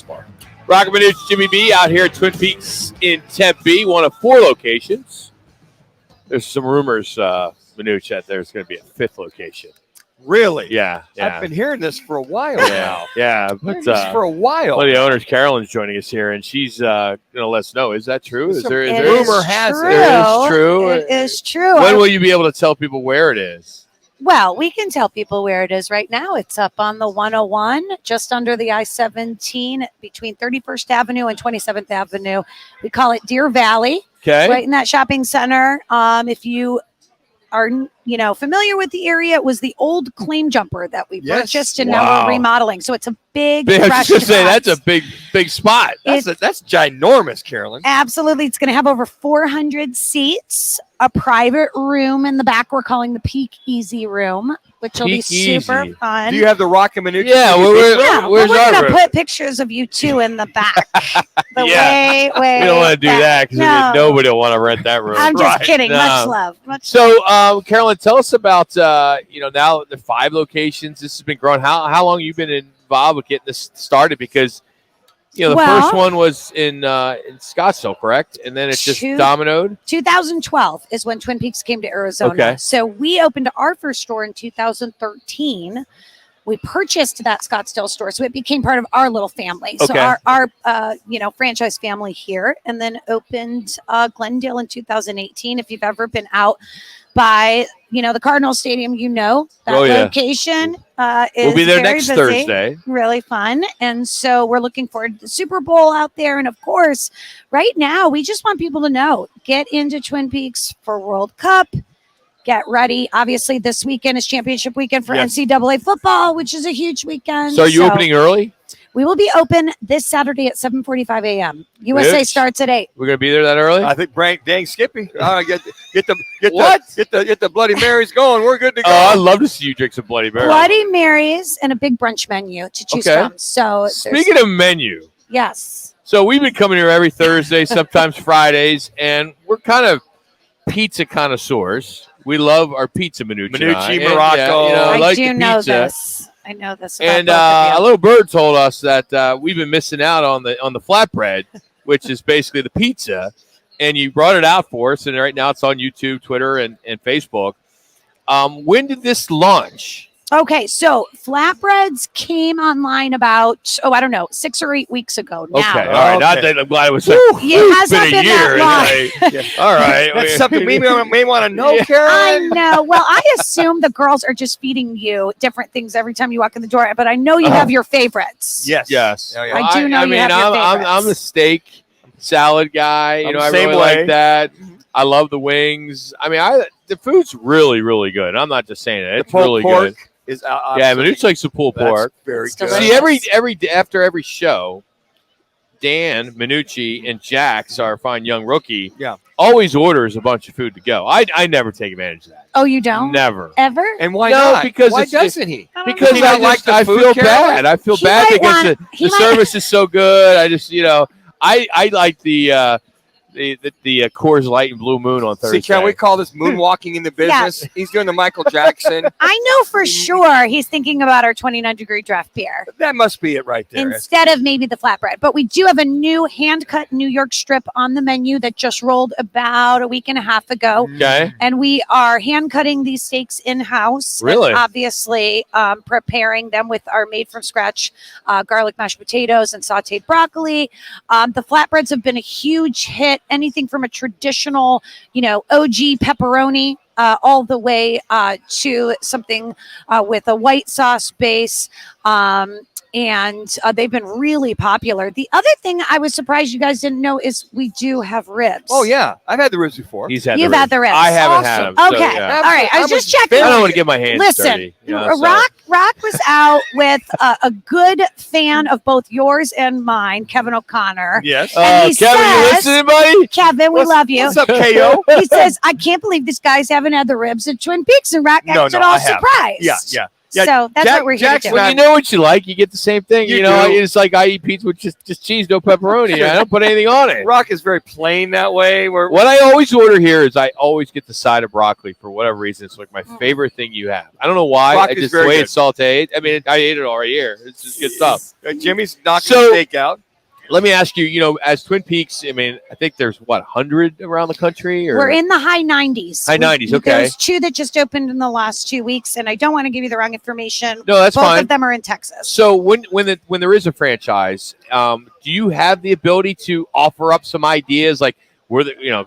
bar. Rocket Minucci, Jimmy B out here at Twin Peaks in Tempe, one of 4 locations. There's some rumors, Minucci, that there's going to be a 5th location. Really? Yeah. I've been hearing this for a while now. Yeah, but for a while. one of the owners, Carolyn's joining us here, and she's going to let us know. Is that true? Rumor has it. It is true. It is true. When will you be able to tell people where it is? Well, we can tell people where it is right now. It's up on the 101, just under the I-17, between 31st Avenue and 27th Avenue. We call it Deer Valley. Okay. Right in that shopping center. If you are, familiar with the area, it was the old claim jumper that we purchased, and now we're remodeling. So it's a big. I was just say that's a big spot. That's ginormous, Carolyn. Absolutely, it's going to have over 400 seats, a private room in the back. We're calling the Peak Easy Room, which will be super fun. Do you have the Rocket Minucci? Yeah, we're going to put pictures of you two in the back. Way. We don't want to do that because nobody will want to rent that room. I'm just kidding. No. Much love. So, Carolyn, tell us about now the 5 locations. This has been growing. How long have you been involved with getting this started? Because the first one was in Scottsdale, correct? And then it just dominoed. 2012 is when Twin Peaks came to Arizona. Okay. So we opened our first store in 2013. We purchased that Scottsdale store, so it became part of our little family. Okay. So our franchise family here, and then opened Glendale in 2018. If you've ever been out by the Cardinal Stadium, that location is we'll be there next busy, Thursday. Really fun, and so we're looking forward to the Super Bowl out there. And of course, right now we just want people to know, get into Twin Peaks for World Cup. Get ready. Obviously, this weekend is championship weekend for NCAA football, which is a huge weekend. So are you opening early? We will be open this Saturday at 7:45 a.m. USA starts at 8. We're going to be there that early? I think dang Skippy. Get the Bloody Marys going. We're good to go. Oh, I'd love to see you drink some Bloody Marys. Bloody Marys and a big brunch menu to choose from. So speaking of menu. Yes. So we've been coming here every Thursday, sometimes Fridays, and we're kind of pizza connoisseurs. We love our pizza, Minucci, Morocco. I do know this. I know this. And a little bird told us that we've been missing out on the flatbread, which is basically the pizza. And you brought it out for us, and right now it's on YouTube, Twitter, and Facebook. When did this launch? Okay, so flatbreads came online about 6 or 8 weeks ago now. Okay, all right. Not that I'm glad it was. It has not been that long. All right, that's something we may want to know, Carolyn. I know. Well, I assume the girls are just feeding you different things every time you walk in the door, but I know you have your favorites. Yes. Oh, yeah. I do know you have your favorites. I'm a steak salad guy. I really like that. I love the wings. I mean, the food's really, really good. I'm not just saying it. It's really good. Is Minucci likes the pulled pork. Very good. See, after every show, Dan, Minucci, and Jax, our fine young rookie, always orders a bunch of food to go. I never take advantage of that. Oh, you don't? Never. Ever? And why not? Because why doesn't he? Because I feel bad. I feel bad because the service is so good. I just I like the Coors Light and Blue Moon on Thursday. See, can we call this moonwalking in the business? Yes. He's doing the Michael Jackson. I know for sure he's thinking about our 29-degree draft beer. That must be it right there. Instead of maybe the flatbread. But we do have a new hand-cut New York strip on the menu that just rolled about a week and a half ago. Okay. And we are hand-cutting these steaks in-house. Really? And obviously preparing them with our made-from-scratch garlic mashed potatoes and sauteed broccoli. The flatbreads have been a huge hit. Anything from a traditional, OG pepperoni all the way to something with a white sauce base. And they've been really popular. The other thing I was surprised you guys didn't know is we do have ribs. Oh, yeah. I've had the ribs before. You've had the ribs. I haven't had them. Okay. So, all right. I was just checking. I don't want to get my hands dirty. Listen, Rock was out with a good fan of both yours and mine, Kevin O'Connor. Yes. And Kevin, you listening, buddy? Kevin, we love you. What's up, KO? He says, I can't believe these guys haven't had the ribs at Twin Peaks, and Rock acted all surprised. Yeah. Yeah, So that's what we're here to Jackson, do. Well, you know what you like. You get the same thing. You You know, do. it's like I eat pizza with just cheese, no pepperoni. I don't put anything on it. Rock is very plain that way. What I always order here is I always get the side of broccoli for whatever reason. It's like my favorite thing you have. I don't know why. Broccoli's Just the very way good. it's sauteed. I mean, I ate it all right here. It's just good stuff. Jimmy's knocking So- the steak out. Let me ask you, as Twin Peaks, I mean, I think there's, 100 around the country? Or We're in the high 90s. High 90s, okay. There's 2 that just opened in the last 2 weeks, and I don't want to give you the wrong information. No, that's Both fine. of them are in Texas. So when there is a franchise, do you have the ability to offer up some ideas like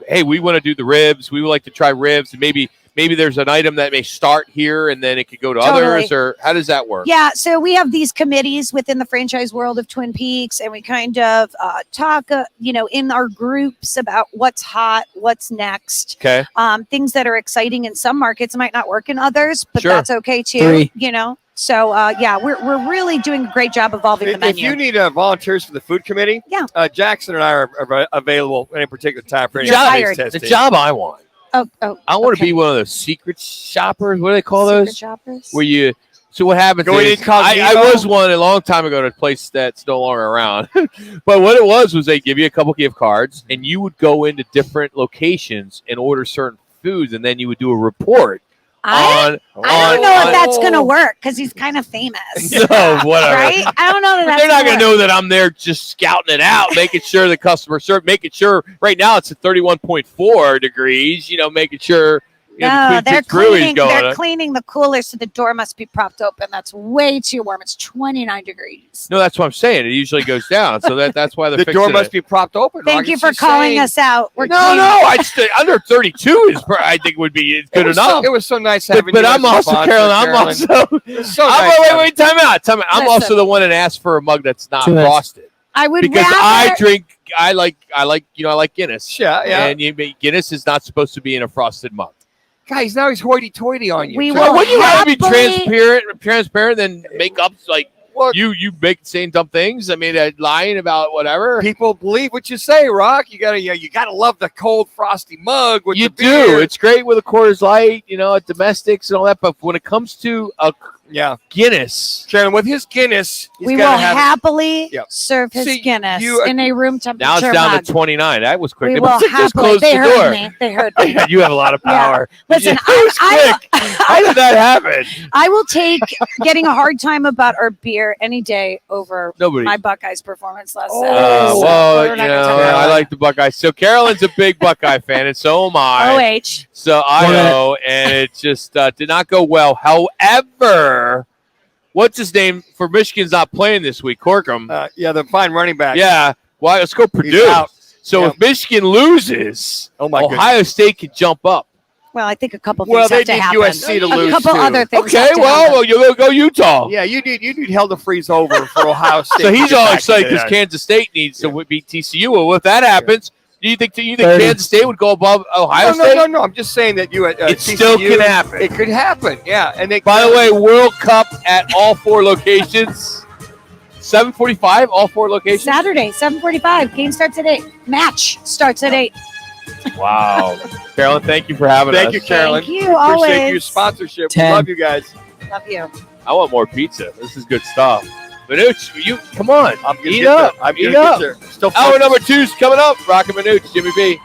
hey, we want to do the ribs, we would like to try ribs, and maybe there's an item that may start here and then it could go to Totally. others, or how does that work? Yeah, so we have these committees within the franchise world of Twin Peaks, and we kind of talk, in our groups about what's hot, what's next, Okay. things that are exciting in some markets might not work in others, but Sure. that's okay too. 3. So we're really doing a great job evolving the If menu. you need volunteers for the food committee, Yeah. Jackson and I are available at any particular time for any You're taste hired. The testing. job I want. oh, I want to okay. be one of those secret shoppers. What do they call Secret those? shoppers? Where you? So what happens Going is incognito? I was one a long time ago at a place that's no longer around. But what it was they give you a couple gift cards and you would go into different locations and order certain foods, and then you would do a report I on. don't on- know if on- that's going to work because he's kind of famous. No, whatever. Right? I don't know that But that's they're not going to know that I'm there just scouting it out, making sure the customer service, making sure right now it's at 31.4 degrees, making sure No, the they're Twin Peaks Brewery's cleaning. going. They're cleaning the cooler, so the door must be propped open. That's way too warm. It's 29 degrees. No, that's what I'm saying. It usually goes down, so that's why they're The fixing door must it. be propped open. Thank Rock. you It's for just calling saying. us out. We're No, cleaning. I just under 32 is. I think would be good enough. It was so nice having But you I'm as a also sponsor, Carolyn. I'm also. It was so I'm, nice having- wait, time out. I'm Listen. also the one that asked for a mug that's not 2 minutes. frosted I would because rather. I drink. I like Guinness. Yeah, yeah. And Guinness is not supposed to be in a frosted mug. Guys, now he's hoity-toity on you. We So- will Wouldn't you rather be happily- transparent than make up like Look, you make saying dumb things? I mean, lying about whatever. people believe what you say, Rock. You gotta love the cold frosty mug with You the beer. do. It's great with a Coors Light, at domestics and all that. But when it comes to a Yeah, Guinness, Sharon, with his Guinness, he's We will gotta have happily Yep. serve his See, Guinness you- in a room temperature now it's down mug. to 29. That was quick. We They will just happily. closed They the heard door. me. They heard me. You have a lot of power. Listen, It was quick. How did that happen? I will take getting a hard time about our beer any day over Nobody. my Buckeyes performance last Oh. Saturday. So Well, we're not gonna talk yeah. about I that. like the Buckeyes. So Carolyn's a big Buckeye fan, and so am I. OH. So I know, and it just did not go well. However, what's his name for Michigan's not playing this week? Corkum. yeah, the fine running back. Yeah. Well, let's go He's Purdue. out. So Yeah. if Michigan loses, Oh my Ohio State could jump up. Well, I think a couple Well, things have they to need happen. USC to a lose, couple too. other things. Okay, have to well, happen. you'll go Utah. Yeah, you need hell to freeze over for Ohio State. So to he's get all back excited into because that. Kansas State needs to beat TCU. Well, if that happens, do you think 30. Kansas State would go above Ohio State? No. I'm just saying that It still TCU, can happen. It could happen. Yeah, and they. By the way, World Cup at all 4 locations. 7:45, all 4 locations. Saturday, 7:45. Game starts at 8. Match starts at 8. Wow, Carolyn, thank you for having us. Thank you, Carolyn. Thank you. Always. Appreciate your sponsorship. 10. Love you guys. Love you. I want more pizza. This is good stuff. Manuch, you come on, I'm gonna eat get up, there. I'm eat gonna up. get there. Still Hour focused. number 2's coming up. Rockin' Manuch, Jimmy B.